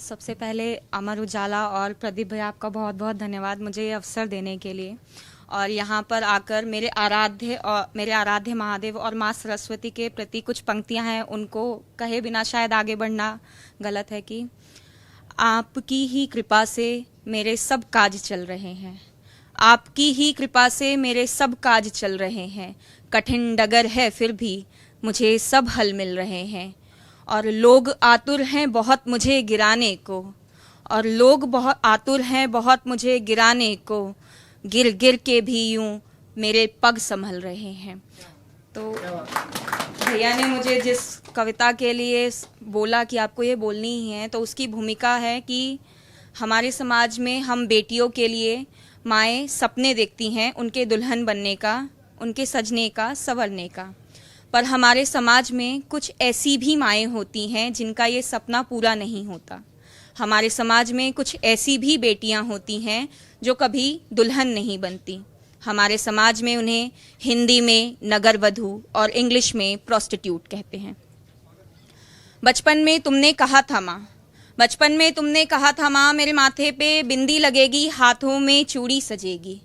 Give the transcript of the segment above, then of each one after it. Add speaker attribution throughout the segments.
Speaker 1: सबसे पहले अमर उजाला और प्रदीप भैया आपका बहुत बहुत धन्यवाद मुझे ये अवसर देने के लिए और यहाँ पर आकर मेरे आराध्य महादेव और माँ सरस्वती के प्रति कुछ पंक्तियाँ हैं उनको कहे बिना शायद आगे बढ़ना गलत है कि आपकी ही कृपा से मेरे सब काज चल रहे हैं, आपकी ही कृपा से मेरे सब काज चल रहे हैं, कठिन डगर है फिर भी मुझे सब हल मिल रहे हैं और लोग आतुर हैं बहुत मुझे गिराने को, और लोग बहुत आतुर हैं बहुत मुझे गिराने को, गिर गिर के भी यूं मेरे पग संभल रहे हैं। तो भैया ने मुझे जिस कविता के लिए बोला कि आपको ये बोलनी ही है, तो उसकी भूमिका है कि हमारे समाज में हम बेटियों के लिए माएँ सपने देखती हैं उनके दुल्हन बनने का, उनके सजने का, संवरने का, पर हमारे समाज में कुछ ऐसी भी माएँ होती हैं जिनका ये सपना पूरा नहीं होता। हमारे समाज में कुछ ऐसी भी बेटियां होती हैं जो कभी दुल्हन नहीं बनती। हमारे समाज में उन्हें हिंदी में नगर वधू और इंग्लिश में प्रोस्टिट्यूट कहते हैं। बचपन में तुमने कहा था माँ, बचपन में तुमने कहा था माँ, मेरे माथे पे बिंदी लगेगी, हाथों में चूड़ी सजेगी।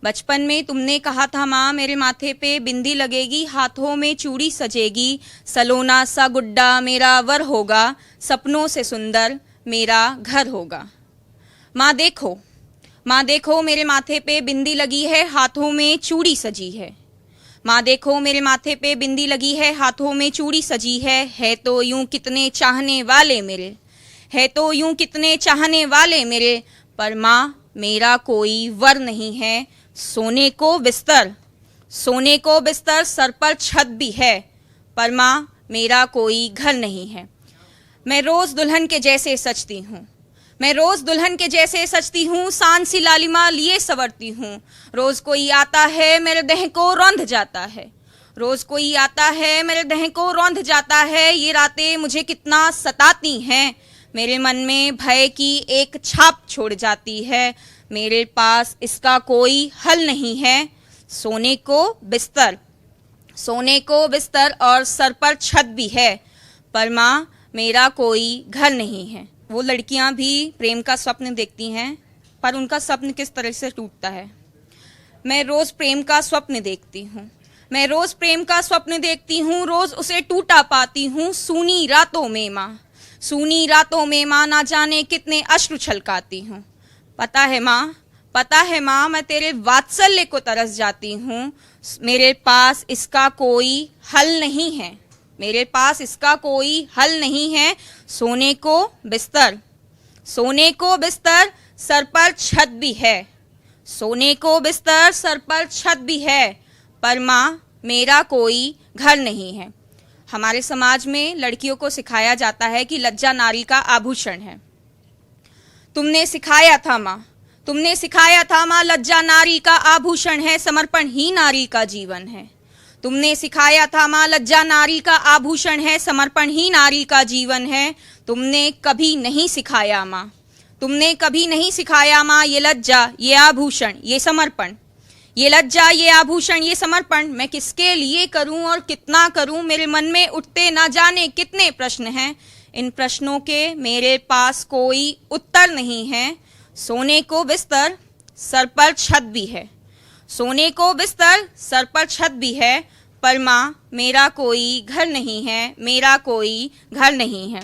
Speaker 1: बचपन में तुमने कहा था माँ, मेरे माथे पे बिंदी लगेगी, हाथों में चूड़ी सजेगी, सलोना सा गुड्डा मेरा वर होगा, सपनों से सुंदर मेरा घर होगा। माँ देखो, माँ देखो मेरे माथे पे बिंदी लगी है, हाथों में चूड़ी सजी है। माँ देखो मेरे माथे पे बिंदी लगी है, हाथों में चूड़ी सजी है तो यूं कितने चाहने वाले मेरे, है तो यूं कितने चाहने वाले मेरे, पर माँ मेरा कोई वर नहीं है, सोने को बिस्तर, सोने को बिस्तर, सर पर छत भी है, पर माँ मेरा कोई घर नहीं है। मैं रोज दुल्हन के जैसे सजती हूँ, मैं रोज दुल्हन के जैसे सजती हूँ, सान सी लालिमा लिए संवरती हूँ। रोज कोई आता है मेरे देह को रौंद जाता है, रोज कोई आता है मेरे देह को रौंद जाता है। ये रातें मुझे कितना सताती हैं, मेरे मन में भय की एक छाप छोड़ जाती है। मेरे पास इसका कोई हल नहीं है, सोने को बिस्तर, सोने को बिस्तर और सर पर छत भी है, पर माँ मेरा कोई घर नहीं है। वो लड़कियां भी प्रेम का स्वप्न देखती हैं, पर उनका स्वप्न किस तरह से टूटता है। मैं रोज प्रेम का स्वप्न देखती हूँ, मैं रोज प्रेम का स्वप्न देखती हूँ, रोज उसे टूटा पाती हूँ। सूनी रातों में माँ, सूनी रातों में माँ, ना जाने कितने अश्रु छलकाती हूँ। पता है माँ, पता है माँ, मैं तेरे वात्सल्य को तरस जाती हूँ। मेरे पास इसका कोई हल नहीं है, मेरे पास इसका कोई हल नहीं है। सोने को बिस्तर, सोने को बिस्तर, सर पर छत भी है, सोने को बिस्तर, सर पर छत भी है, पर माँ मेरा कोई घर नहीं है। हमारे समाज में लड़कियों को सिखाया जाता है कि लज्जा नारी का आभूषण है। तुमने सिखाया था माँ, तुमने सिखाया था माँ, लज्जा नारी का आभूषण है, समर्पण ही नारी का जीवन है। तुमने सिखाया था माँ, लज्जा नारी का आभूषण है, समर्पण ही नारी का जीवन है। तुमने कभी नहीं सिखाया माँ, तुमने कभी नहीं सिखाया माँ, ये लज्जा, ये आभूषण, ये समर्पण, ये लज्जा, ये आभूषण, ये समर्पण मैं किसके लिए करूं और कितना करूं। मेरे मन में उठते ना जाने कितने प्रश्न हैं, इन प्रश्नों के मेरे पास कोई उत्तर नहीं है। सोने को बिस्तर, सर पर छत भी है, सोने को बिस्तर, सर पर छत भी है, पर माँ मेरा कोई घर नहीं है, मेरा कोई घर नहीं है।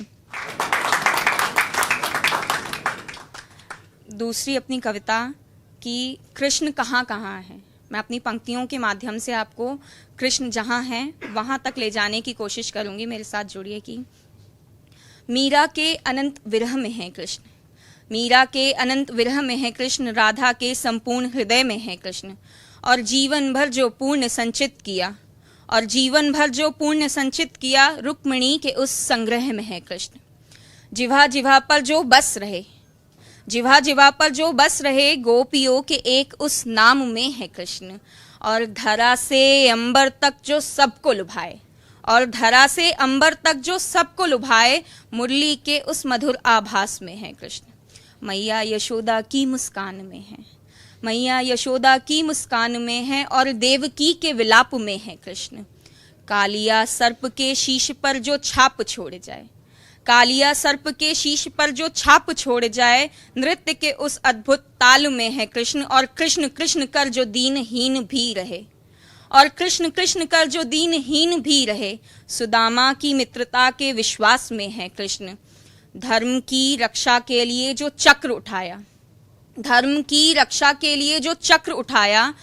Speaker 1: दूसरी अपनी कविता कि कृष्ण कहाँ कहाँ है। मैं अपनी पंक्तियों के माध्यम से आपको कृष्ण जहाँ हैं वहाँ तक ले जाने की कोशिश करूँगी। मेरे साथ जुड़िए कि मीरा के अनंत विरह में है कृष्ण, मीरा के अनंत विरह में है कृष्ण, राधा के संपूर्ण हृदय में है कृष्ण, और जीवन भर जो पुण्य संचित किया, और जीवन भर जो पुण्य संचित किया, रुक्मिणी के उस संग्रह में है कृष्ण। जिवा जिवा पर जो बस रहे, जिवा जिवा पर जो बस रहे, गोपियों के एक उस नाम में है कृष्ण, और धरा से अंबर तक जो सबको लुभाए, और धरा से अंबर तक जो सबको लुभाए, मुरली के उस मधुर आभास में है कृष्ण। मैया यशोदा की मुस्कान में है, मैया यशोदा की मुस्कान में है, और देवकी के विलाप में है कृष्ण। कालिया सर्प के शीश पर जो छाप छोड़ जाए, कालिया सर्प के शीश पर जो छाप छोड़ जाए, नृत्य के उस अद्भुत ताल में है कृष्ण। और कृष्ण कृष्ण कर जो दीनहीन भी रहे, और कृष्ण कृष्ण कर जो दीनहीन भी रहे, सुदामा की मित्रता के विश्वास में है कृष्ण। धर्म की रक्षा के लिए जो चक्र उठाया, धर्म की रक्षा के लिए जो चक्र उठाया,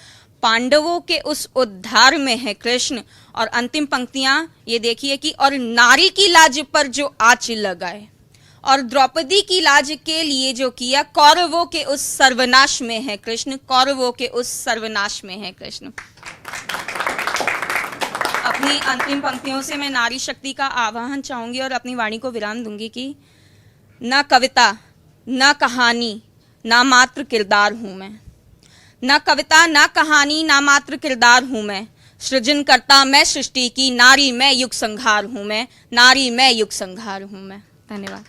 Speaker 1: पांडवों के उस उद्धार में है कृष्ण। और अंतिम पंक्तियां ये देखिए कि और नारी की लाज पर जो आँच लगाए, और द्रौपदी की लाज के लिए जो किया, कौरवों के उस सर्वनाश में है कृष्ण, कौरवों के उस सर्वनाश में है कृष्ण। अपनी अंतिम पंक्तियों से मैं नारी शक्ति का आह्वान चाहूंगी और अपनी वाणी को विराम दूंगी कि न कविता, न कहानी, ना मात्र किरदार हूं मैं। न कविता, न कहानी, ना मात्र किरदार हूं मैं। सृजन करता मैं सृष्टि की, नारी मैं युग संहार हूं मैं, नारी मैं युग संहार हूं मैं। धन्यवाद।